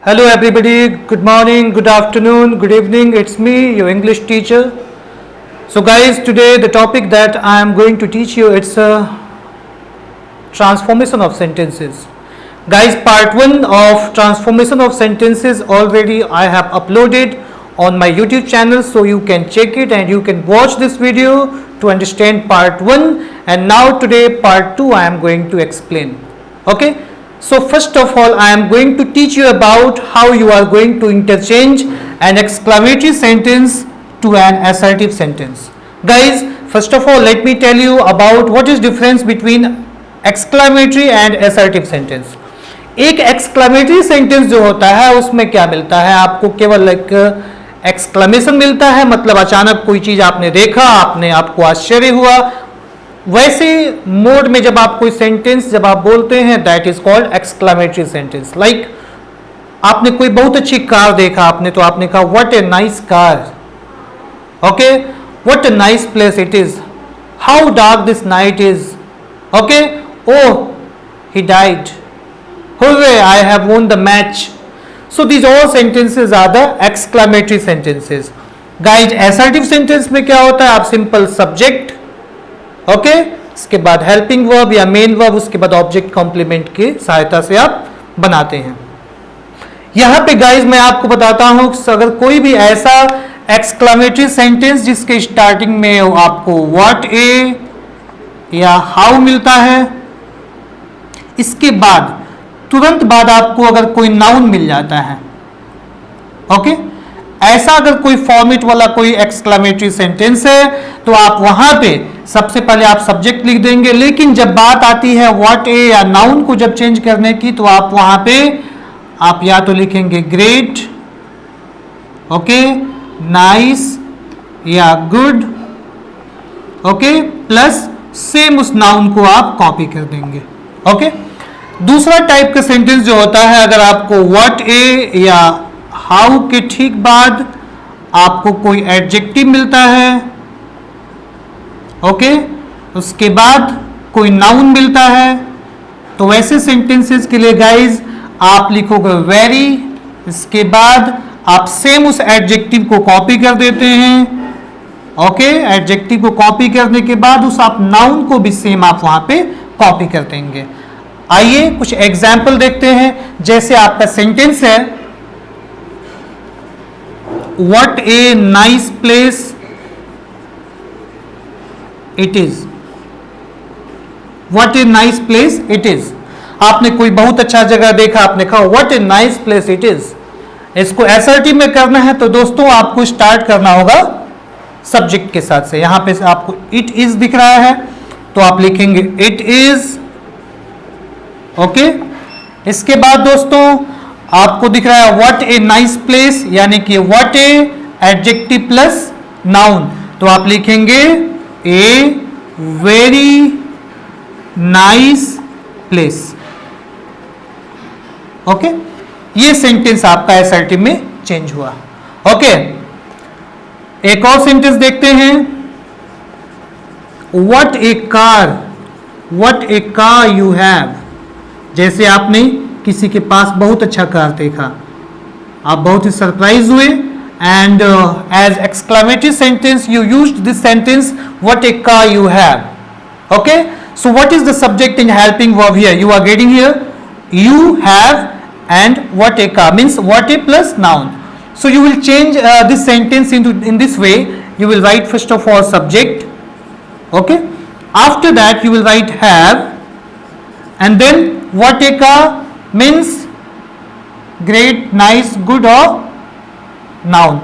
Hello everybody, good morning, good afternoon, good evening, it's me, your English teacher. So guys, today the topic that I am going to teach you, it's a transformation of sentences. Guys, part 1 of transformation of sentences already I have uploaded on my YouTube channel, so you can check it and you can watch this video to understand part 1, and now today part 2 I am going to explain. Okay. So first of all, I am going to teach you about how you are going to interchange an exclamatory sentence to an assertive sentence. Guys, first of all, let me tell you about what is difference between exclamatory and assertive sentence. एक exclamatory sentence जो होता है उसमें क्या मिलता है आपको, केवल एक exclamation मिलता है, मतलब अचानक कोई चीज आपने देखा, आपको आश्चर्य हुआ. वैसे मोड में जब आप कोई सेंटेंस जब आप बोलते हैं, that is called exclamatory sentence. Like आपने कोई बहुत अच्छी कार देखा आपने, तो आपने कहा what a nice car. Okay, what a nice place it is, how dark this night is. Okay, oh he died, hurray I have won the match. So these all sentences are the exclamatory sentences. Guys, assertive sentence में क्या होता है, आप simple subject, okay, इसके बाद helping verb या main verb, उसके बाद ऑब्जेक्ट कॉम्प्लीमेंट की सहायता से आप बनाते हैं. यहां पे गाइज मैं आपको बताता हूं, अगर कोई भी ऐसा एक्सक्लेमेटरी सेंटेंस जिसके स्टार्टिंग में आपको व्हाट ए या हाउ मिलता है, इसके बाद तुरंत बाद आपको अगर कोई नाउन मिल जाता है, ओके, ऐसा अगर कोई फॉर्मेट वाला कोई एक्सक्लेमेटरी सेंटेंस है, तो आप वहां पे सबसे पहले आप सब्जेक्ट लिख देंगे. लेकिन जब बात आती है व्हाट ए या नाउन को जब चेंज करने की, तो आप वहां पे आप या तो लिखेंगे ग्रेट, ओके, नाइस या गुड, ओके, प्लस सेम उस नाउन को आप कॉपी कर देंगे. ओके. दूसरा टाइप का सेंटेंस जो होता है, अगर आपको व्हाट ए या हाउ के ठीक बाद आपको कोई एडजेक्टिव मिलता है, ओके, उसके बाद कोई नाउन मिलता है, तो वैसे सेंटेंसेस के लिए गाइज आप लिखोगे वेरी, इसके बाद आप सेम उस एडजेक्टिव को कॉपी कर देते हैं. ओके, एडजेक्टिव को कॉपी करने के बाद उस आप नाउन को भी सेम आप वहां पे कॉपी कर देंगे. आइए कुछ एग्जाम्पल देखते हैं. जैसे आपका सेंटेंस है, what a nice place it is. What a nice place it is. आपने कोई बहुत अच्छा जगह देखा, आपने कहा what a nice place it is. इसको असर्टिव में करना है तो दोस्तों आपको स्टार्ट करना होगा सब्जेक्ट के साथ से. यहां पे आपको इट इज दिख रहा है, तो आप लिखेंगे इट इज. ओके, इसके बाद दोस्तों आपको दिख रहा है व्हाट ए नाइस प्लेस, यानी कि what A adjective plus noun, तो आप लिखेंगे a very nice place. Okay, ये सेंटेंस आपका असर्टिव में चेंज हुआ. ओके, एक और सेंटेंस देखते हैं. What A car, what A car you have. जैसे आपने किसी के पास बहुत अच्छा कार देखा, आप बहुत ही सरप्राइज हुए, and as exclamatory sentence you used this sentence what a car you have. Okay, so what is the subject in helping verb here? You are getting here you have, and what a car means what a plus noun. So you will change this sentence in this way. You will write first of all subject, okay, after that you will write have, and then what a car means great, nice, good or noun,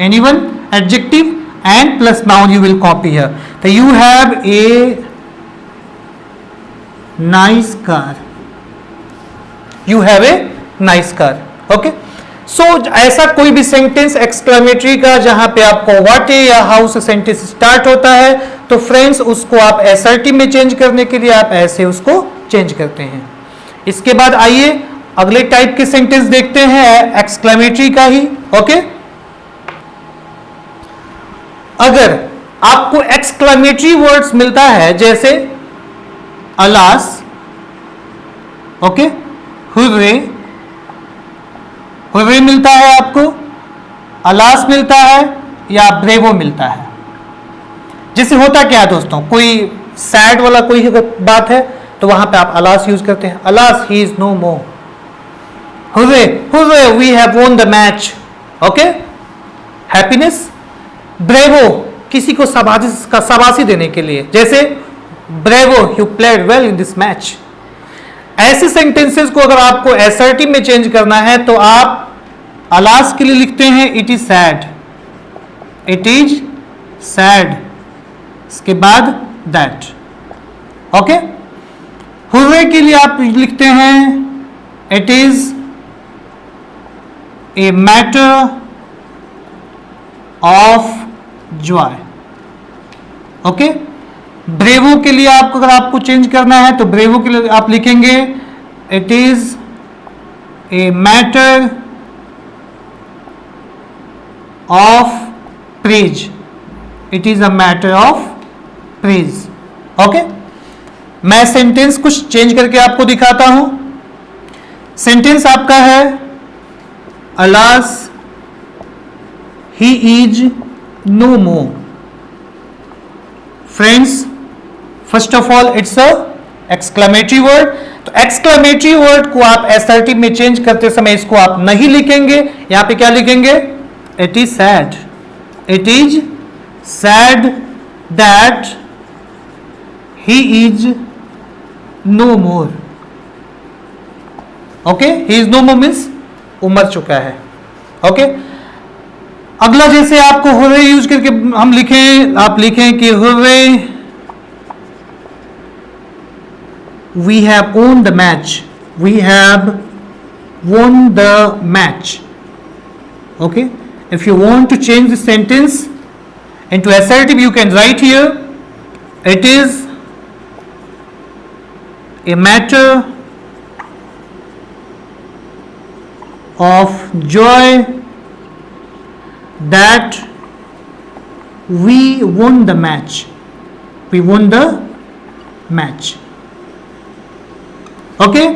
anyone adjective, and plus noun you will copy here. So you have a nice car, you have a nice car. Okay, so ऐसा कोई भी sentence exclamatory का जहां पे आपको what ए या how से sentence start होता है, तो फ्रेंड्स उसको आप असर्टिव में चेंज करने के लिए आप ऐसे उसको चेंज करते हैं. इसके बाद आइए अगले टाइप के सेंटेंस देखते हैं एक्सक्लेमेटरी का ही. ओके, अगर आपको एक्सक्लेमेटरी वर्ड्स मिलता है जैसे अलास, ओके, हुर्रे, हुर्रे मिलता है आपको, अलास मिलता है या ब्रेवो मिलता है। जैसे होता क्या है दोस्तों, कोई सैड वाला कोई बात है तो वहां पे आप अलास यूज करते हैं, alas he is no more. Hurray hurray we have won the match, okay, happiness. Bravo किसी को शाबाशी देने के लिए, जैसे bravo you played well in this match. ऐसे सेंटेंसेस को अगर आपको एसर्टिव में चेंज करना है तो आप अलास के लिए लिखते हैं it is sad, it is sad, इसके बाद दैट, ओके। हुर्रे के लिए आप लिखते हैं it is a matter of joy, okay. Bravo के लिए आपको अगर आपको चेंज करना है तो ब्रेवो के लिए आप लिखेंगे it is a matter of praise, it is a matter of praise, okay. मैं सेंटेंस कुछ चेंज करके आपको दिखाता हूं। सेंटेंस आपका है alas he is no more. Friends, first of all it's a exclamatory word, तो एक्सक्लेमेटरी वर्ड को आप एसर्टिव में चेंज करते समय इसको आप नहीं लिखेंगे, यहां पे क्या लिखेंगे, it is sad, it is sad that he is no more, okay. He is no more means उमर चुका है, ओके। अगला जैसे आपको हुर्रे यूज करके हम लिखें, आप लिखें कि hurray we have won the match, we have won the match, okay. If you want to change this sentence into assertive you can write here it is a matter of joy that we won the match, we won the match, okay.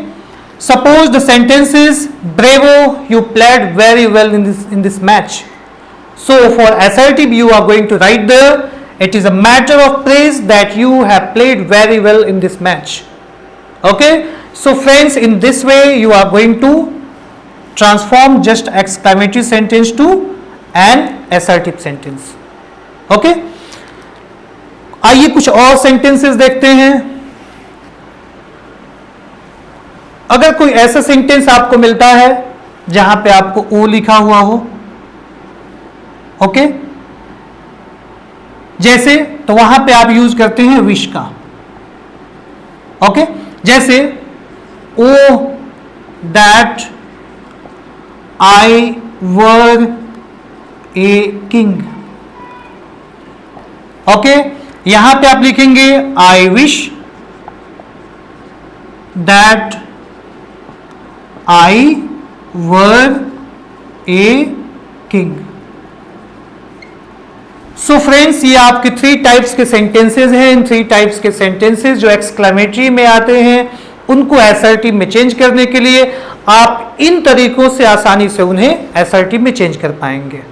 Suppose the sentence is bravo you played very well in this match. So for assertive you are going to write there it is a matter of praise that you have played very well in this match, okay. So friends, in this way you are going to transform just exclamatory sentence to an assertive sentence, okay. आइए कुछ और sentences देखते हैं। अगर कोई ऐसा sentence आपको मिलता है जहां पे आपको ओ लिखा हुआ हो, ओके, जैसे तो वहां पे आप यूज करते हैं विश का, ओके। जैसे O that I were a king, okay. यहां पे आप लिखेंगे I wish that I were a king. So friends, ये आपके 3 टाइप्स के सेंटेंसेस हैं। इन 3 टाइप्स के सेंटेंसेस जो एक्सक्लेमेटरी में आते हैं उनको असर्टिव में चेंज करने के लिए आप इन तरीकों से आसानी से उन्हें असर्टिव में चेंज कर पाएंगे।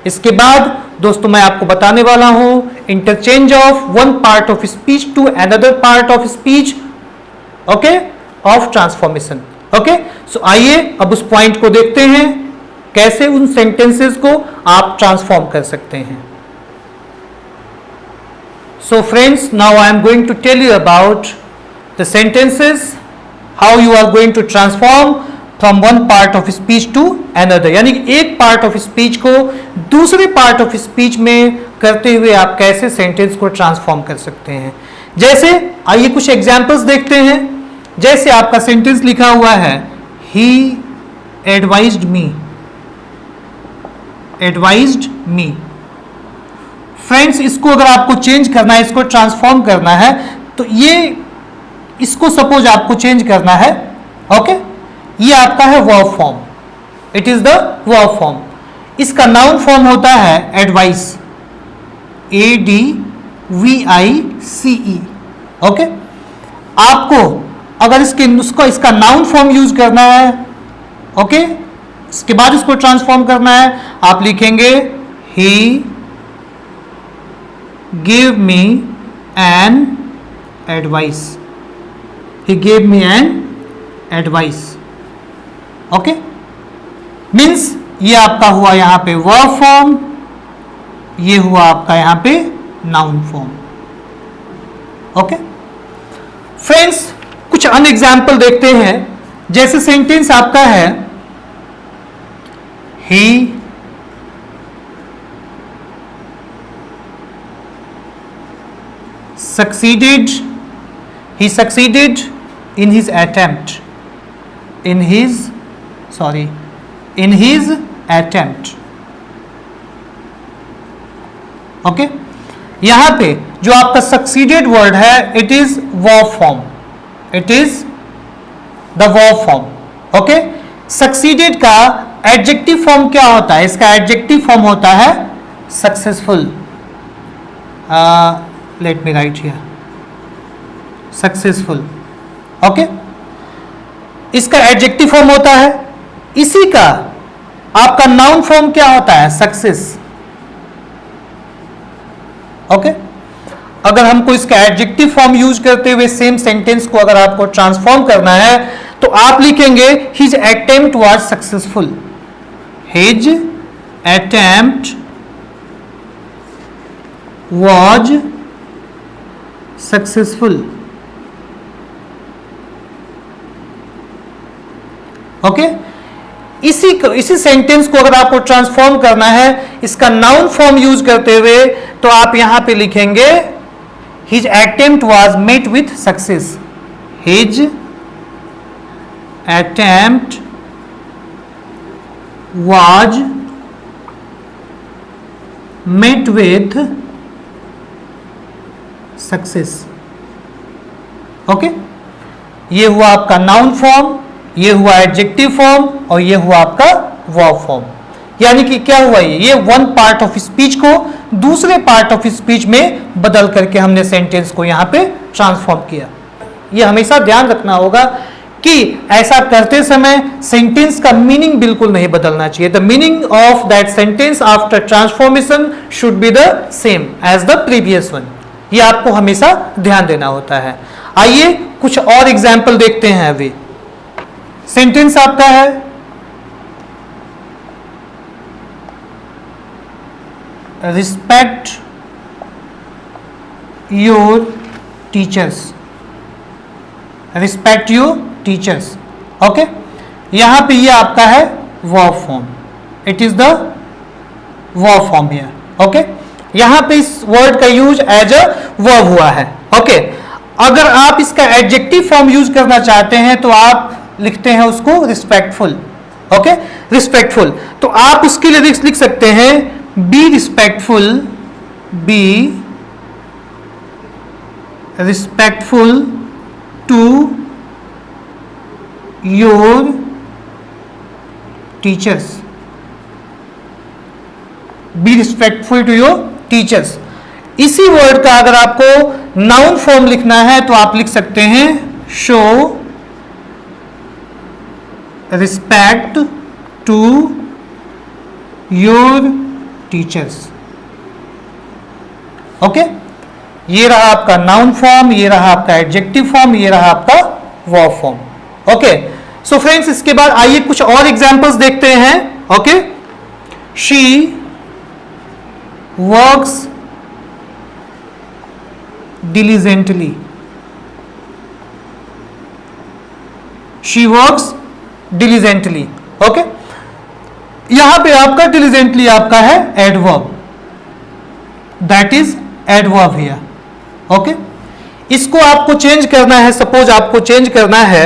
इसके बाद दोस्तों मैं आपको बताने वाला हूं interchange of one part of speech to another part of speech, okay, of transformation, okay. So आइए अब उस पॉइंट को देखते हैं कैसे उन सेंटेंसेस को आप ट्रांसफॉर्म कर सकते हैं। So friends, now I am going to tell you about the sentences, how you are going to transform from one part of speech to another, यानी कि एक part of speech को दूसरे part of speech में करते हुए आप कैसे sentence को transform कर सकते हैं। जैसे आइए कुछ examples देखते हैं। जैसे आपका sentence लिखा हुआ है he advised me, advised me। Friends, इसको अगर आपको चेंज करना है, इसको ट्रांसफॉर्म करना है, तो ये इसको सपोज आपको चेंज करना है, ओके। ये आपका है verb form, it is the verb form. इसका नाउन फॉर्म होता है एडवाइस, ADVICE, ओके। आपको अगर इसका नाउन फॉर्म यूज करना है, ओके, इसके बाद इसको ट्रांसफॉर्म करना है, आप लिखेंगे he give me an advice, he give me an advice. Okay, means ये आपका हुआ यहां पे वर्ब फॉर्म, ये हुआ आपका यहां पे नाउन फॉर्म। ओके फ्रेंड्स, कुछ अन्य एग्जाम्पल देखते हैं। जैसे सेंटेंस आपका है ही succeeded in his attempt, in his attempt। Okay, यहां पे जो आपका सक्सीडेड वर्ड है it is verb form, it is the verb form. Okay, succeeded का एडजेक्टिव फॉर्म क्या होता है? इसका एडजेक्टिव फॉर्म होता है successful. Let me right here, successful. Okay, इसका एडजेक्टिव फॉर्म होता है। इसी का आपका नाउन फॉर्म क्या होता है? सक्सेस। ओके, अगर हमको इसका एडजेक्टिव फॉर्म यूज करते हुए सेम सेंटेंस को अगर आपको ट्रांसफॉर्म करना है तो आप लिखेंगे his attempt was successful, his attempt was successful. Okay, इसी सेंटेंस को अगर आपको ट्रांसफॉर्म करना है इसका नाउन फॉर्म यूज करते हुए तो आप यहां पे लिखेंगे his attempt was met with success, his attempt was met with success. Okay, ये हुआ आपका नाउन फॉर्म, ये हुआ एडजेक्टिव फॉर्म और ये हुआ आपका वर्ब फॉर्म। यानी कि क्या हुआ, ये वन पार्ट ऑफ स्पीच को दूसरे पार्ट ऑफ स्पीच में बदल करके हमने सेंटेंस को यहां पे ट्रांसफॉर्म किया। ये हमेशा ध्यान रखना होगा कि ऐसा करते समय सेंटेंस का मीनिंग बिल्कुल नहीं बदलना चाहिए। The meaning of that sentence after transformation should be the same as the previous one. ये आपको हमेशा ध्यान देना होता है। आइए कुछ और एग्जाम्पल देखते हैं। अभी सेंटेंस आपका है respect your teachers, respect your teachers. Okay, यहां पे ये आपका है verb form, it is the verb form here. Okay, यहां पे इस वर्ड का यूज एज अ वर्ब हुआ है। ओके, अगर आप इसका एडजेक्टिव फॉर्म यूज करना चाहते हैं तो आप लिखते हैं उसको रिस्पेक्टफुल। ओके, रिस्पेक्टफुल, तो आप उसके लिए लिख सकते हैं be respectful, be respectful to your teachers, be respectful to your teachers. इसी वर्ड का अगर आपको नाउन फॉर्म लिखना है तो आप लिख सकते हैं show respect to your teachers. Okay, ये रहा आपका नाउन फॉर्म, ये रहा आपका एडजेक्टिव फॉर्म, ये रहा आपका verb form. Okay, so friends इसके बाद आइए कुछ और एग्जांपल्स देखते हैं। Okay, she works diligently, she works diligently। Okay, यहां पे आपका diligently आपका है adverb, that is adverb here। Okay, इसको आपको चेंज करना है, सपोज आपको चेंज करना है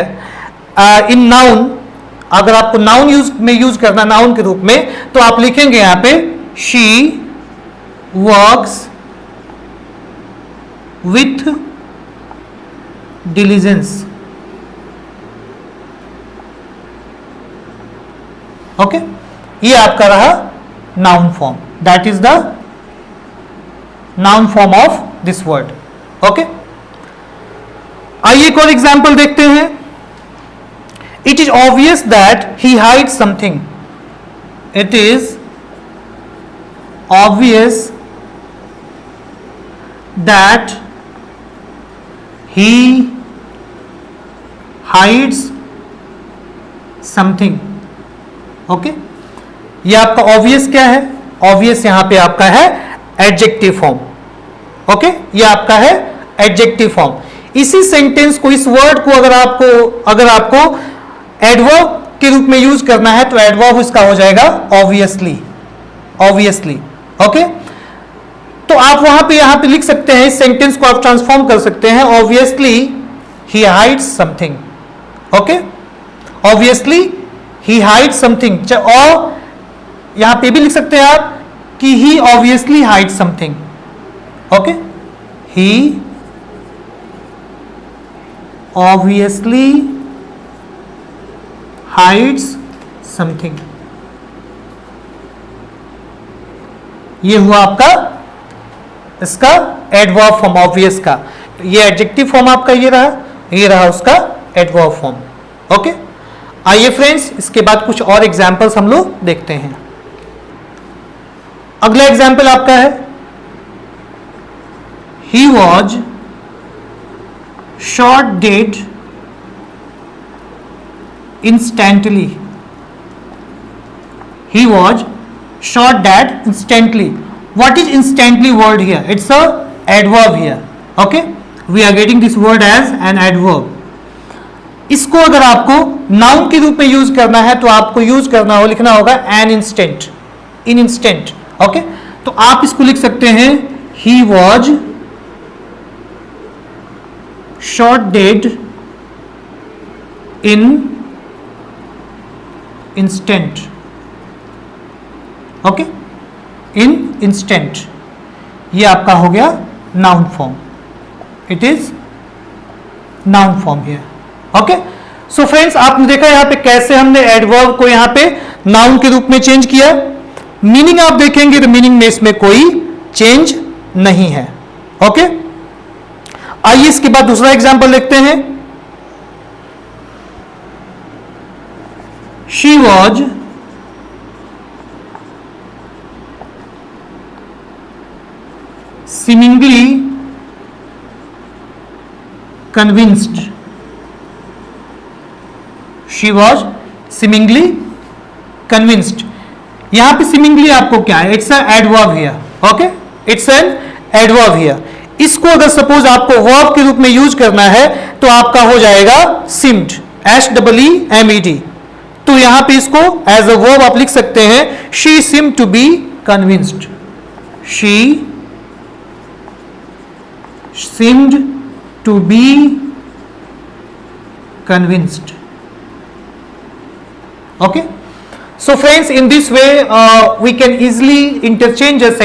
इन नाउन, अगर आपको नाउन यूज करना नाउन के रूप में तो आप लिखेंगे यहां पे she works with diligence। Okay, ये आपका रहा noun form, that is the noun form of this word. Okay, आइए एक और एग्जाम्पल देखते हैं। It is obvious that he hide something, it is obvious that he hides something. Okay, ये आपका ऑब्वियस क्या है? ऑब्वियस यहां पे आपका है एडजेक्टिव फॉर्म. ओके, ये आपका है एडजेक्टिव फॉर्म. इसी सेंटेंस को, इस वर्ड को अगर आपको एडवर्ब के रूप में यूज करना है तो एडवर्ब इसका हो जाएगा ऑब्वियसली. ऑब्वियसली. ओके, तो आप यहां पे लिख सकते हैं, इस सेंटेंस को आप ट्रांसफॉर्म कर सकते हैं. ऑब्वियसली ही हाइड्स समथिंग. ओके, ऑब्वियसली ही हाइड्स समथिंग. और यहां पे भी लिख सकते हैं आप कि ही ऑब्वियसली हाइड्स समथिंग. ओके, ही ऑब्वियसली हाइड्स समथिंग. ये हुआ आपका इसका एडवर्ब फॉर्म ऑब्वियस का. ये एडजेक्टिव फॉर्म आपका ये रहा उसका एडवर्ब फॉर्म. ओके, आइए फ्रेंड्स, इसके बाद कुछ और एग्जांपल्स हम लोग देखते हैं. अगला एग्जांपल आपका है, he was shot dead instantly. He was shot dead instantly. What is instantly word here? It's a adverb here. Okay, we are getting this word as an adverb. इसको अगर आपको नाउन के रूप में यूज करना है तो आपको यूज करना हो, लिखना होगा an instant, in instant. Okay, तो आप इसको लिख सकते हैं, he was shot dead in instant. Okay, in instant. ये आपका हो गया noun form. It is noun form here. Okay, so friends, आपने देखा यहां पे कैसे हमने एडवर्ब को यहां पे नाउन के रूप में चेंज किया. मीनिंग आप देखेंगे तो मीनिंग में इसमें कोई चेंज नहीं है. ओके, आइए इसके बाद दूसरा एग्जांपल देखते हैं. She was seemingly convinced. She was seemingly convinced. यहां पे seemingly आपको क्या है? It's an adverb here. Okay, it's an adverb here. इसको अगर सपोज आपको वर्ब के रूप में यूज करना है तो आपका हो जाएगा seemed, SEEMED. तो यहां पे इसको एज अ वर्ब आप लिख सकते हैं, she seemed to be convinced. She seemed to be convinced. Okay, so friends, in this way we can easily interchange a